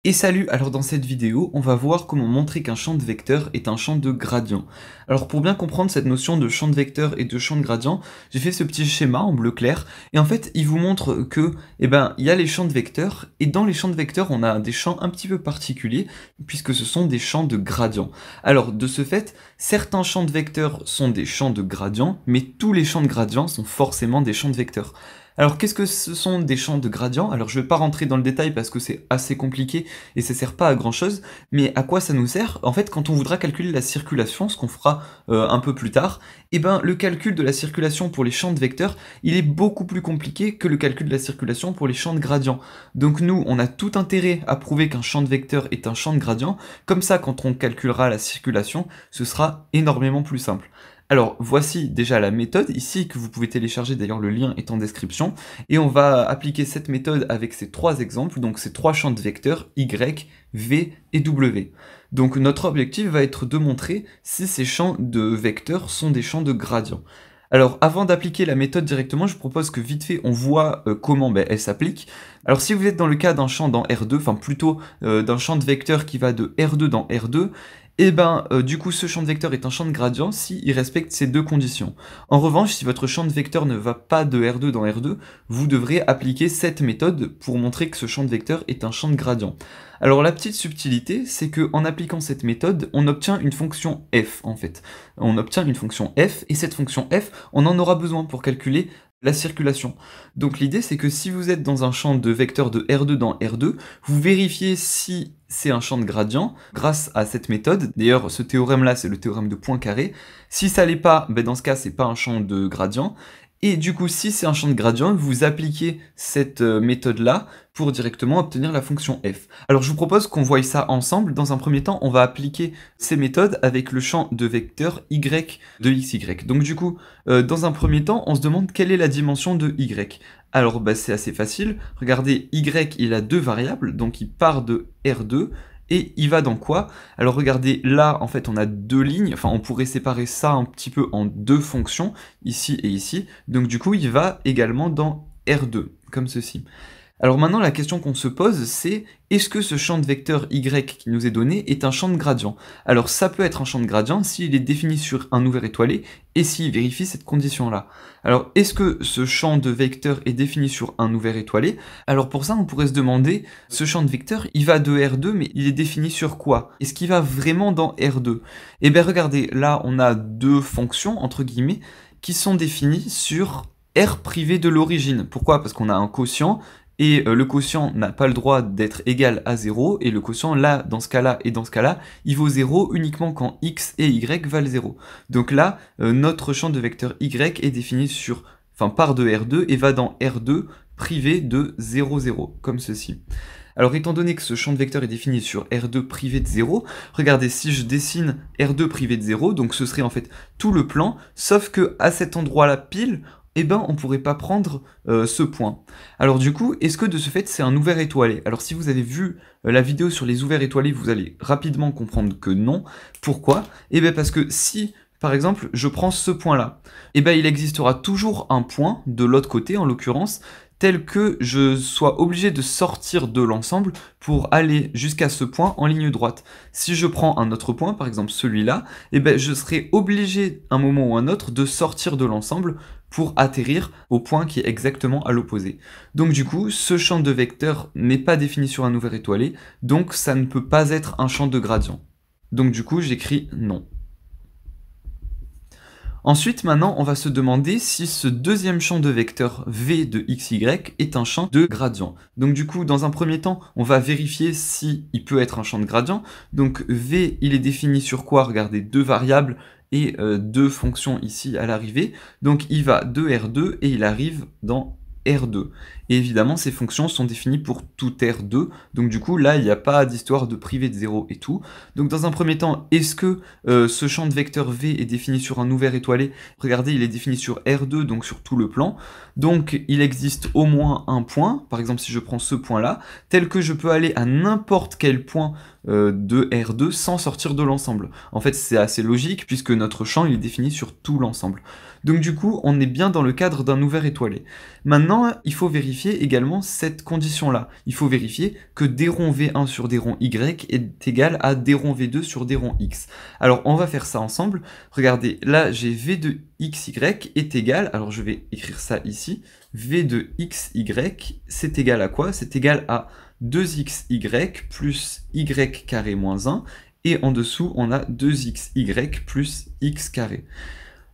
Et salut, alors dans cette vidéo, on va voir comment montrer qu'un champ de vecteur est un champ de gradient. Alors pour bien comprendre cette notion de champ de vecteur et de champ de gradient, j'ai fait ce petit schéma en bleu clair, et en fait il vous montre que, il y a les champs de vecteurs, et dans les champs de vecteurs on a des champs un petit peu particuliers, puisque ce sont des champs de gradient. Alors de ce fait, certains champs de vecteurs sont des champs de gradient, mais tous les champs de gradient sont forcément des champs de vecteurs. Alors qu'est-ce que ce sont des champs de gradient? Alors je vais pas rentrer dans le détail parce que c'est assez compliqué et ça sert pas à grand chose, mais à quoi ça nous sert? En fait, quand on voudra calculer la circulation, ce qu'on fera un peu plus tard, le calcul de la circulation pour les champs de vecteurs, il est beaucoup plus compliqué que le calcul de la circulation pour les champs de gradient. Donc nous, on a tout intérêt à prouver qu'un champ de vecteur est un champ de gradient, comme ça quand on calculera la circulation, ce sera énormément plus simple. Alors voici déjà la méthode ici que vous pouvez télécharger, d'ailleurs le lien est en description, et on va appliquer cette méthode avec ces trois exemples, donc ces trois champs de vecteurs Y, V et W. Donc notre objectif va être de montrer si ces champs de vecteurs sont des champs de gradient. Alors avant d'appliquer la méthode directement, je propose que vite fait on voit comment elle s'applique. Alors si vous êtes dans le cas d'un champ dans R2, enfin plutôt d'un champ de vecteur qui va de R2 dans R2, du coup, ce champ de vecteur est un champ de gradient s'il respecte ces deux conditions. En revanche, si votre champ de vecteur ne va pas de R2 dans R2, vous devrez appliquer cette méthode pour montrer que ce champ de vecteur est un champ de gradient. Alors la petite subtilité, c'est qu'en appliquant cette méthode, on obtient une fonction f en fait. On obtient une fonction f, et cette fonction f, on en aura besoin pour calculer la circulation. Donc l'idée c'est que si vous êtes dans un champ de vecteur de R2 dans R2, vous vérifiez si c'est un champ de gradient grâce à cette méthode. D'ailleurs ce théorème là c'est le théorème de Poincaré. Si ça l'est pas, dans ce cas c'est pas un champ de gradient. Et du coup, si c'est un champ de gradient, vous appliquez cette méthode-là pour directement obtenir la fonction f. Alors je vous propose qu'on voie ça ensemble. Dans un premier temps, on va appliquer ces méthodes avec le champ de vecteur y de xy. Donc du coup, dans un premier temps, on se demande quelle est la dimension de y. Alors c'est assez facile. Regardez, y il a deux variables, donc il part de R2, et il va dans quoi? Alors regardez, là, en fait, on a deux lignes, enfin, on pourrait séparer ça un petit peu en deux fonctions, ici et ici, donc du coup, il va également dans R2, comme ceci. Alors maintenant, la question qu'on se pose, c'est est-ce que ce champ de vecteur y qui nous est donné est un champ de gradient? Alors ça peut être un champ de gradient s'il est défini sur un ouvert étoilé et s'il vérifie cette condition-là. Alors est-ce que ce champ de vecteur est défini sur un ouvert étoilé? Alors pour ça, on pourrait se demander, ce champ de vecteur, il va de R2, mais il est défini sur quoi? Est-ce qu'il va vraiment dans R2? Eh bien regardez, là on a deux fonctions, entre guillemets, qui sont définies sur R privé de l'origine. Pourquoi? Parce qu'on a un quotient, et le quotient n'a pas le droit d'être égal à 0, et le quotient là, dans ce cas-là et dans ce cas-là, il vaut 0 uniquement quand x et y valent 0. Donc là, notre champ de vecteur y est défini sur, part de R2 et va dans R2 privé de 0, 0, comme ceci. Alors étant donné que ce champ de vecteur est défini sur R2 privé de 0, regardez, si je dessine R2 privé de 0, donc ce serait en fait tout le plan, sauf que à cet endroit-là pile, on pourrait pas prendre ce point. Alors du coup, est-ce que de ce fait c'est un ouvert étoilé? Alors si vous avez vu la vidéo sur les ouverts étoilés, vous allez rapidement comprendre que non. Pourquoi? Parce que si, par exemple, je prends ce point-là, il existera toujours un point de l'autre côté, en l'occurrence, tel que je sois obligé de sortir de l'ensemble pour aller jusqu'à ce point en ligne droite. Si je prends un autre point, par exemple celui-là, je serai obligé, un moment ou un autre, de sortir de l'ensemble pour atterrir au point qui est exactement à l'opposé. Donc du coup, ce champ de vecteur n'est pas défini sur un ouvert étoilé, donc ça ne peut pas être un champ de gradient. Donc du coup, j'écris non. Ensuite, maintenant, on va se demander si ce deuxième champ de vecteur v de xy est un champ de gradient. Donc du coup, dans un premier temps, on va vérifier si il peut être un champ de gradient. Donc v, il est défini sur quoi? Regardez, deux variables et deux fonctions ici à l'arrivée. Donc il va de R2 et il arrive dans R2. Et évidemment, ces fonctions sont définies pour tout R2, donc du coup, là, il n'y a pas d'histoire de privé de 0 et tout. Donc dans un premier temps, est-ce que ce champ de vecteur V est défini sur un ouvert étoilé? Regardez, il est défini sur R2, donc sur tout le plan. Donc il existe au moins un point, par exemple si je prends ce point-là, tel que je peux aller à n'importe quel point de R2 sans sortir de l'ensemble. En fait, c'est assez logique, puisque notre champ, il est défini sur tout l'ensemble. Donc du coup, on est bien dans le cadre d'un ouvert étoilé. Maintenant, il faut vérifier vérifier également cette condition-là. Il faut vérifier que d rond v1 sur d rond y est égal à d rond v2 sur d rond x. Alors on va faire ça ensemble. Regardez, là j'ai v de xy est égal, alors je vais écrire ça ici, v de xy c'est égal à quoi? C'est égal à 2xy plus y carré moins 1, et en dessous on a 2xy plus x carré.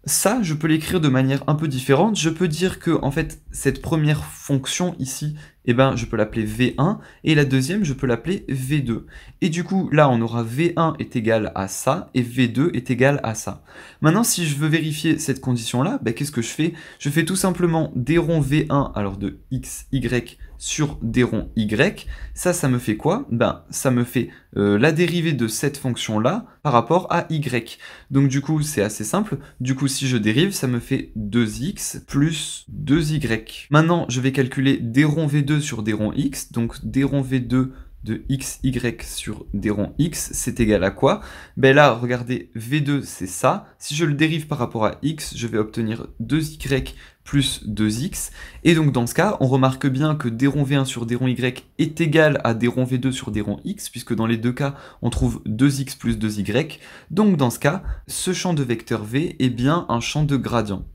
Ça, je peux l'écrire de manière un peu différente. Je peux dire que, en fait, cette première fonction ici, eh ben, je peux l'appeler V1, et la deuxième, je peux l'appeler V2. Et du coup, là, on aura V1 est égal à ça, et V2 est égal à ça. Maintenant, si je veux vérifier cette condition-là, ben, qu'est-ce que je fais? Je fais tout simplement d rond V1, alors de xy sur d rond y. Ça me fait quoi? Ben, ça me fait la dérivée de cette fonction-là par rapport à y. Donc du coup, c'est assez simple. Du coup, si je dérive, ça me fait 2x plus 2y. Maintenant, je vais calculer d rond v2 sur d rond x. Donc d rond v2 de xy sur d rond x, c'est égal à quoi? Ben là, regardez, v2 c'est ça. Si je le dérive par rapport à x, je vais obtenir 2y plus 2x. Et donc dans ce cas, on remarque bien que d rond v1 sur d rond y est égal à d rond v2 sur d rond x, puisque dans les deux cas, on trouve 2x plus 2y. Donc dans ce cas, ce champ de vecteur v est bien un champ de gradient.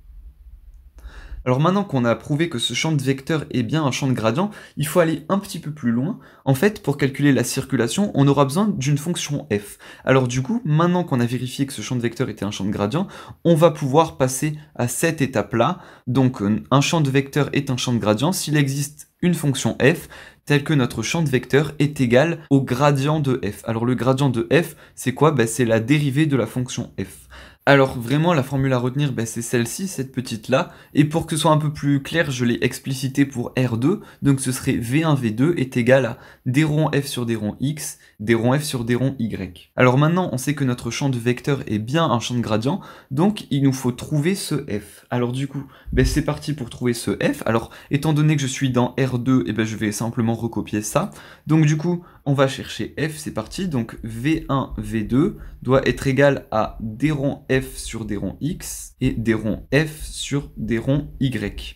Alors maintenant qu'on a prouvé que ce champ de vecteur est bien un champ de gradient, il faut aller un petit peu plus loin. En fait, pour calculer la circulation, on aura besoin d'une fonction f. Alors du coup, maintenant qu'on a vérifié que ce champ de vecteur était un champ de gradient, on va pouvoir passer à cette étape-là. Donc un champ de vecteur est un champ de gradient s'il existe une fonction f telle que notre champ de vecteur est égal au gradient de f. Alors le gradient de f, c'est quoi? C'est la dérivée de la fonction f. Alors vraiment la formule à retenir, c'est celle-ci, cette petite-là, et pour que ce soit un peu plus clair, je l'ai explicité pour R2, donc ce serait V1, V2 est égal à d rond f sur d rond x, d rond f sur d rond y. Alors maintenant, on sait que notre champ de vecteur est bien un champ de gradient, donc il nous faut trouver ce f. Alors du coup, c'est parti pour trouver ce f. Alors étant donné que je suis dans R2, je vais simplement recopier ça. Donc du coup, on va chercher f, c'est parti, donc V1, V2 doit être égal à d rond f sur d rond x et d rond f sur d rond y.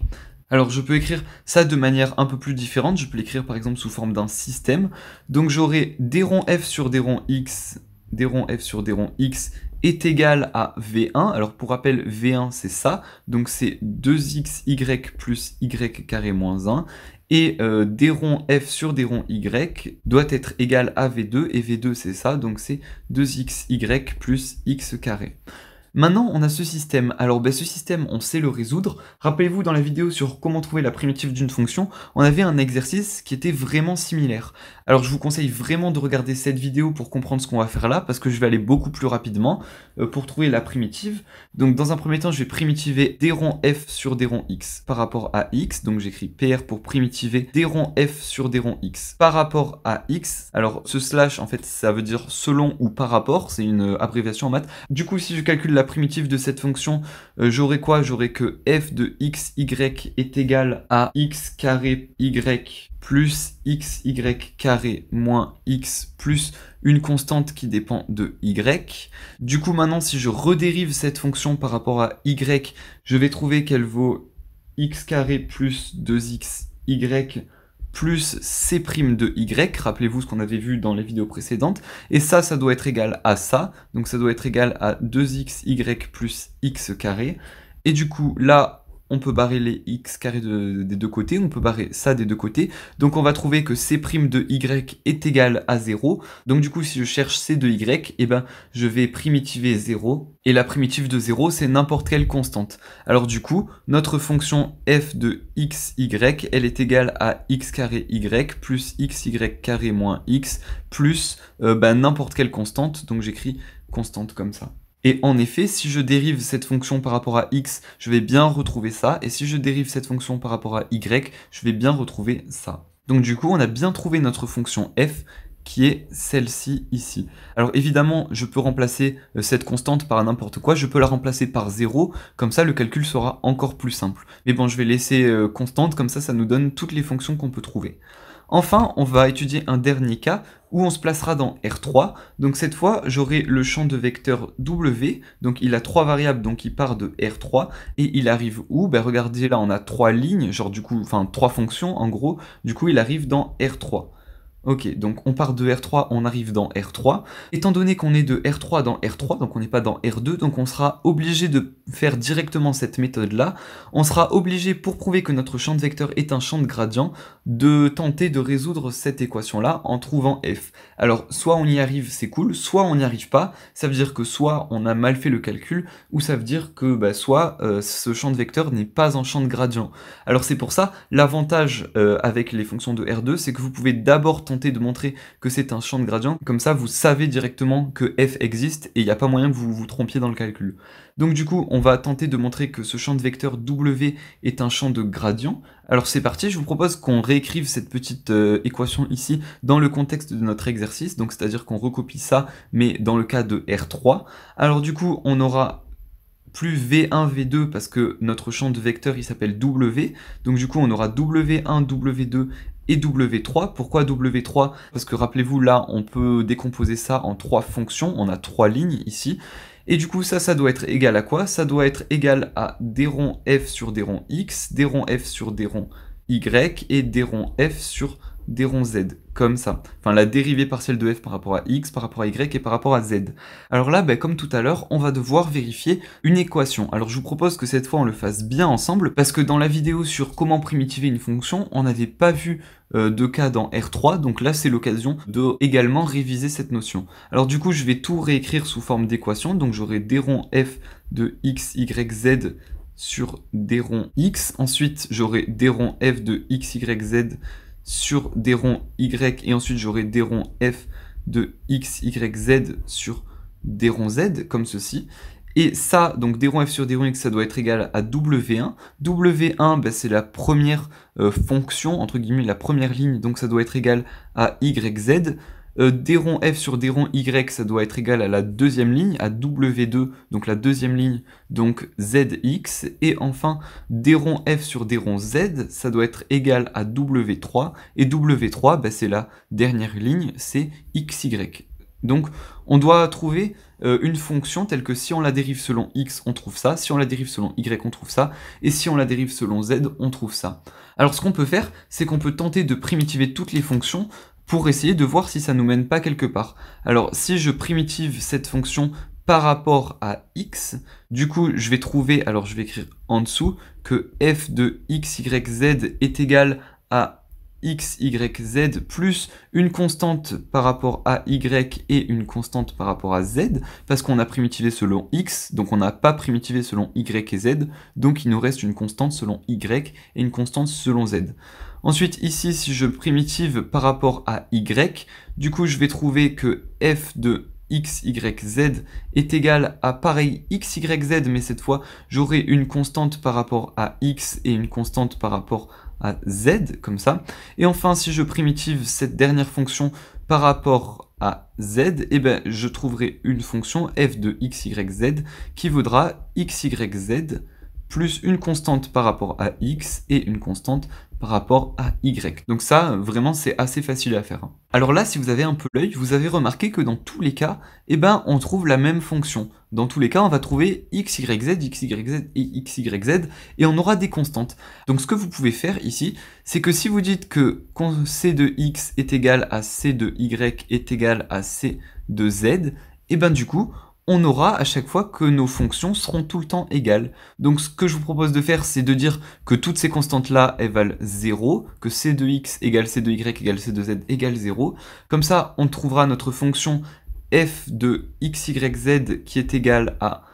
Alors je peux écrire ça de manière un peu plus différente, je peux l'écrire par exemple sous forme d'un système. Donc j'aurai d rond f sur d rond x, d rond f sur d rond x est égal à V1. Alors pour rappel, V1 c'est ça, donc c'est 2xy plus y carré moins 1. Et d rond f sur d rond y doit être égal à V2, et V2 c'est ça, donc c'est 2xy plus x carré. Maintenant, on a ce système. Alors, ce système, on sait le résoudre. Rappelez-vous, dans la vidéo sur comment trouver la primitive d'une fonction, on avait un exercice qui était vraiment similaire. Alors, je vous conseille vraiment de regarder cette vidéo pour comprendre ce qu'on va faire là, parce que je vais aller beaucoup plus rapidement pour trouver la primitive. Donc, dans un premier temps, je vais primitiver d rond f sur d rond x par rapport à x. Donc, j'écris PR pour primitiver d rond f sur d rond x par rapport à x. Alors, ce slash, en fait, ça veut dire selon ou par rapport. C'est une abréviation en maths. Du coup, si je calcule la primitive de cette fonction, j'aurai quoi? J'aurai que f de xy est égal à x carré y plus xy carré moins x plus une constante qui dépend de y. Du coup, maintenant, si je redérive cette fonction par rapport à y, je vais trouver qu'elle vaut x carré plus 2xy plus c' de y, rappelez-vous ce qu'on avait vu dans les vidéos précédentes, et ça doit être égal à ça, donc ça doit être égal à 2xy plus x carré, et du coup, là, on peut barrer les x carrés des deux côtés, on peut barrer ça des deux côtés, donc on va trouver que c' de y est égal à 0, donc du coup, si je cherche c de y, je vais primitiver 0, et la primitive de 0, c'est n'importe quelle constante. Alors du coup, notre fonction f de xy, elle est égale à x carré y plus xy carré moins x plus n'importe quelle constante, donc j'écris constante comme ça. Et en effet, si je dérive cette fonction par rapport à x, je vais bien retrouver ça, et si je dérive cette fonction par rapport à y, je vais bien retrouver ça. Donc du coup, on a bien trouvé notre fonction f, qui est celle-ci ici. Alors évidemment, je peux remplacer cette constante par n'importe quoi, je peux la remplacer par 0, comme ça le calcul sera encore plus simple. Mais bon, je vais laisser constante, comme ça nous donne toutes les fonctions qu'on peut trouver. Enfin, on va étudier un dernier cas, où on se placera dans R3. Donc cette fois, j'aurai le champ de vecteur W, donc il a 3 variables, donc il part de R3, et il arrive où? Ben regardez là, on a 3 lignes, genre du coup, enfin 3 fonctions en gros, du coup il arrive dans R3. Ok, donc on part de R3, on arrive dans R3. Étant donné qu'on est de R3 dans R3, donc on n'est pas dans R2, donc on sera obligé de faire directement cette méthode-là. On sera obligé, pour prouver que notre champ de vecteur est un champ de gradient, de tenter de résoudre cette équation-là en trouvant f. Alors, soit on y arrive, c'est cool, soit on n'y arrive pas. Ça veut dire que soit on a mal fait le calcul, ou ça veut dire que bah, soit ce champ de vecteur n'est pas un champ de gradient. Alors c'est pour ça, l'avantage avec les fonctions de R2, c'est que vous pouvez d'abord tenter de montrer que c'est un champ de gradient, comme ça vous savez directement que f existe et il n'y a pas moyen que vous vous trompiez dans le calcul. Donc du coup, on va tenter de montrer que ce champ de vecteur W est un champ de gradient. Alors c'est parti, je vous propose qu'on réécrive cette petite équation ici dans le contexte de notre exercice, donc c'est-à-dire qu'on recopie ça, mais dans le cas de R3. Alors du coup, on aura plus V1, V2, parce que notre champ de vecteur il s'appelle W, donc du coup on aura W1, W2 et W3. Pourquoi W3? Parce que rappelez-vous, là on peut décomposer ça en 3 fonctions, on a 3 lignes ici, et du coup ça doit être égal à quoi? Ça doit être égal à d rond f sur d rond x, d rond f sur d rond y, et d rond f sur d rond z, comme ça. Enfin, la dérivée partielle de f par rapport à x, par rapport à y et par rapport à z. Alors là, comme tout à l'heure, on va devoir vérifier une équation. Alors je vous propose que cette fois on le fasse bien ensemble, parce que dans la vidéo sur comment primitiver une fonction, on n'avait pas vu de cas dans R3, donc là c'est l'occasion de également réviser cette notion. Alors du coup, je vais tout réécrire sous forme d'équation, donc j'aurai d rond f de x, y, z sur d rond x, ensuite j'aurai d rond f de x, y, z sur d rond y, et ensuite j'aurai d rond f de x, y, z sur d rond z, comme ceci. Et ça, donc d rond f sur d rond x, ça doit être égal à W1. W1, c'est la première fonction, entre guillemets, la première ligne, donc ça doit être égal à YZ. D rond f sur d rond y, ça doit être égal à la deuxième ligne, à W2, donc la deuxième ligne, donc ZX. Et enfin, d rond f sur d rond z, ça doit être égal à W3. Et W3, c'est la dernière ligne, c'est XY. Donc, on doit trouver une fonction telle que si on la dérive selon x, on trouve ça, si on la dérive selon y, on trouve ça, et si on la dérive selon z, on trouve ça. Alors ce qu'on peut faire, c'est qu'on peut tenter de primitiver toutes les fonctions pour essayer de voir si ça nous mène pas quelque part. Alors si je primitive cette fonction par rapport à x, du coup je vais trouver, alors je vais écrire en dessous, que f de x, y, z est égal à x, y, z plus une constante par rapport à y et une constante par rapport à z, parce qu'on a primitivé selon x, donc on n'a pas primitivé selon y et z, donc il nous reste une constante selon y et une constante selon z. Ensuite, ici, si je primitive par rapport à y, du coup je vais trouver que f de x, y, z est égal à pareil x, y, z, mais cette fois j'aurai une constante par rapport à x et une constante par rapport à z, comme ça. Et enfin, si je primitive cette dernière fonction par rapport à z, je trouverai une fonction f de x, y, z qui vaudra x, y, z plus une constante par rapport à x et une constante par rapport à y. Donc ça, vraiment, c'est assez facile à faire. Alors là, si vous avez un peu l'œil, vous avez remarqué que dans tous les cas, on trouve la même fonction. Dans tous les cas, on va trouver x, y, z, x, y, z et x, y, z, et on aura des constantes. Donc ce que vous pouvez faire ici, c'est que si vous dites que c de x est égal à c de y est égal à c de z, du coup, on aura à chaque fois que nos fonctions seront tout le temps égales. Donc ce que je vous propose de faire, c'est de dire que toutes ces constantes-là, elles valent 0, que c de x égale c de y égale c de z égale 0. Comme ça, on trouvera notre fonction f de x, y, z qui est égale à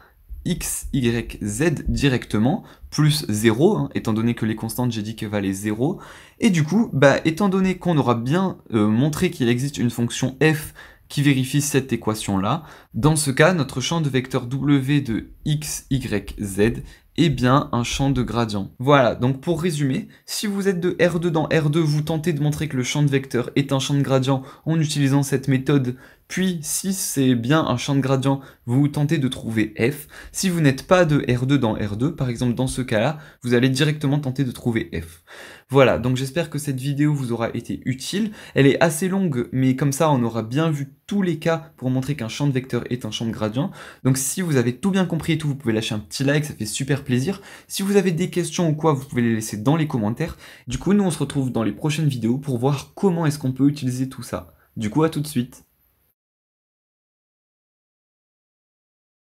x, y, z directement, plus 0, étant donné que les constantes, j'ai dit qu'elles valaient 0. Et du coup, étant donné qu'on aura bien montré qu'il existe une fonction f qui vérifie cette équation-là, dans ce cas, notre champ de vecteur W de x, y, z est bien un champ de gradient. Voilà, donc pour résumer, si vous êtes de R2 dans R2, vous tentez de montrer que le champ de vecteur est un champ de gradient en utilisant cette méthode Puis, si c'est bien un champ de gradient, vous tentez de trouver f. Si vous n'êtes pas de R2 dans R2, par exemple dans ce cas-là, vous allez directement tenter de trouver f. Voilà, donc j'espère que cette vidéo vous aura été utile. Elle est assez longue, mais comme ça on aura bien vu tous les cas pour montrer qu'un champ de vecteur est un champ de gradient. Donc si vous avez tout bien compris et tout, vous pouvez lâcher un petit like, ça fait super plaisir. Si vous avez des questions ou quoi, vous pouvez les laisser dans les commentaires. Du coup, nous on se retrouve dans les prochaines vidéos pour voir comment est-ce qu'on peut utiliser tout ça. Du coup, à tout de suite.